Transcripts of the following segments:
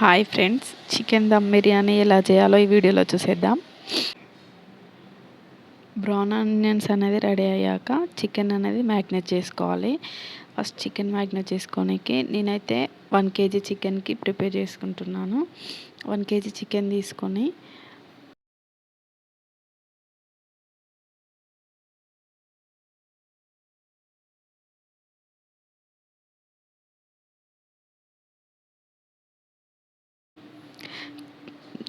Hi friends, chicken dum biryani ఎలా చేయాలో ఈ వీడియోలో చూసేద్దాం. బ్రౌన్ ఆనియన్స్ అనేది రెడీ అయ్యాక చికెన్ అనేది మ్యాగ్నేట్ చేసుకోవాలి. ఫస్ట్ చికెన్ మ్యాగ్నేట్ చేసుకోనికి నేనైతే 1 kg చికెన్కి ప్రిపేర్ చేసుకుంటున్నాను. 1 kg చికెన్ తీసుకొని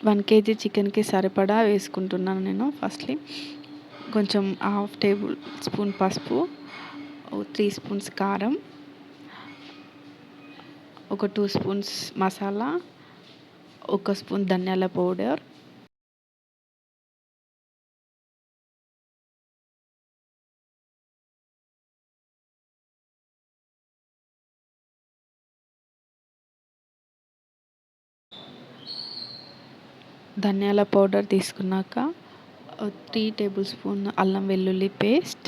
1 kg చికెన్కి సరిపడా వేసుకుంటున్నాను నేను. ఫస్ట్లీ కొంచెం 1/2 టేబుల్ స్పూన్ పసుపు, 3 స్పూన్స్ కారం, ఒక 2 స్పూన్స్ మసాలా, 1 స్పూన్ ధనియాల పౌడర్, ధనియాల పౌడర్ తీసుకున్నాక 3 టేబుల్ స్పూన్ అల్లం వెల్లుల్లి పేస్ట్,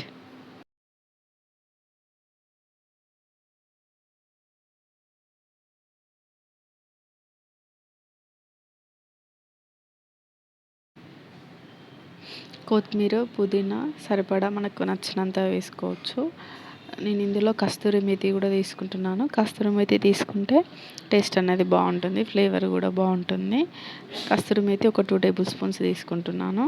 కొత్తిమీర, పుదీనా సరిపడా మనకు నచ్చినంత వేసుకోవచ్చు. నేను ఇందులో కస్తూరి మేతి కూడా తీసుకుంటున్నాను. కస్తూరి మేతి తీసుకుంటే టేస్ట్ అనేది బాగుంటుంది, ఫ్లేవర్ కూడా బాగుంటుంది. కస్తూరి మేతి ఒక 2 టేబుల్ స్పూన్స్ తీసుకుంటున్నాను.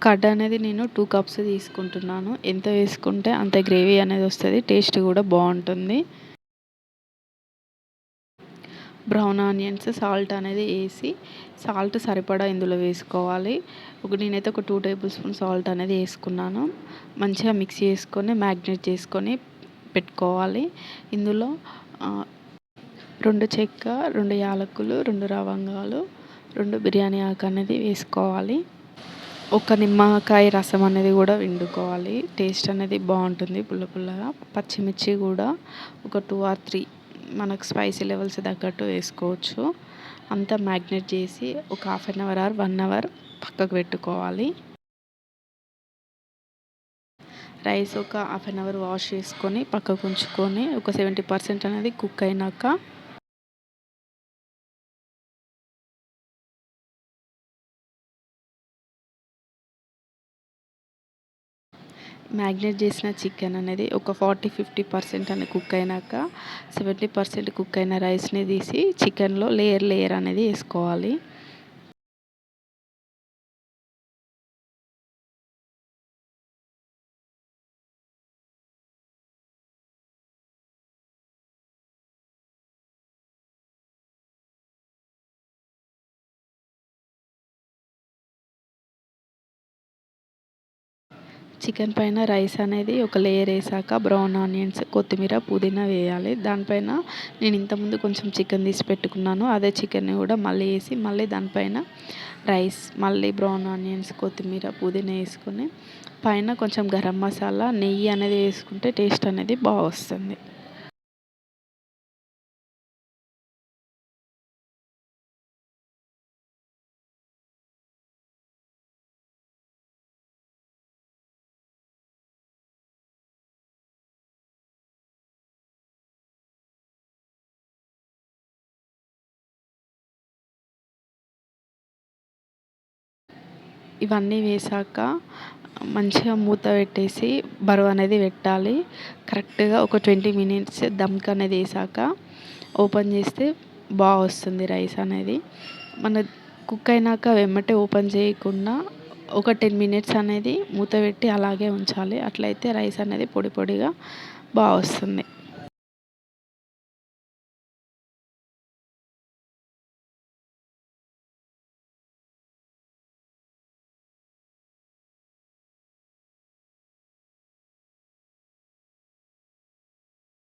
కర్డ్ అనేది నేను 2 కప్స్ తీసుకుంటున్నాను. ఎంత వేసుకుంటే అంత గ్రేవీ అనేది వస్తుంది, టేస్ట్ కూడా బాగుంటుంది. బ్రౌన్ ఆనియన్స్, సాల్ట్ అనేది వేసి, సాల్ట్ సరిపడా ఇందులో వేసుకోవాలి. నేనైతే ఒక 2 టేబుల్ స్పూన్ సాల్ట్ అనేది వేసుకున్నాను. మంచిగా మిక్స్ చేసుకొని మ్యాగ్నేట్ చేసుకొని పెట్టుకోవాలి. ఇందులో 2 చెక్క, 2 యాలకులు, 2 లవంగాలు, 2 బిర్యానీ ఆకు అనేది వేసుకోవాలి. ఒక నిమ్మకాయ రసం అనేది కూడా పిండుకోవాలి. టేస్ట్ అనేది బాగుంటుంది పుల్ల పుల్లగా. పచ్చిమిర్చి కూడా ఒక 2 or 3 మనకు స్పైసీ లెవెల్స్ తగ్గట్టు వేసుకోవచ్చు. అంతా మ్యాగ్నేట్ చేసి ఒక 1/2 hour or 1 hour పక్కకు పెట్టుకోవాలి. రైస్ ఒక 1/2 hour వాష్ చేసుకొని పక్కకు ఉంచుకొని ఒక 70% అనేది కుక్ అయినాక మ్యాగ్నేట్ చేసిన చికెన్ అనేది ఒక 40-50% అని కుక్ అయినాక 70% కుక్ అయిన రైస్ని తీసి చికెన్లో లేయర్ అనేది వేసుకోవాలి. చికెన్ పైన రైస్ అనేది ఒక లేయర్ వేసాక బ్రౌన్ ఆనియన్స్, కొత్తిమీర, పుదీనా వేయాలి. దానిపైన నేను ఇంతకుముందు కొంచెం చికెన్ తీసి పెట్టుకున్నాను, అదే చికెన్ని కూడా మళ్ళీ వేసి మళ్ళీ దానిపైన రైస్, మళ్ళీ బ్రౌన్ ఆనియన్స్, కొత్తిమీర, పుదీనా వేసుకొని పైన కొంచెం గరం మసాలా, నెయ్యి అనేది వేసుకుంటే టేస్ట్ అనేది బాగా వస్తుంది. ఇవన్నీ వేసాక మంచిగా మూత పెట్టేసి బరువు అనేది పెట్టాలి. కరెక్ట్గా ఒక 20 minutes దమ్కి అనేది వేసాక ఓపెన్ చేస్తే బాగా వస్తుంది రైస్ అనేది. మన కుక్ అయినాక వెమ్మటే ఓపెన్ చేయకుండా ఒక 10 minutes అనేది మూత పెట్టి అలాగే ఉంచాలి. అట్లయితే రైస్ అనేది పొడి పొడిగా బాగా వస్తుంది.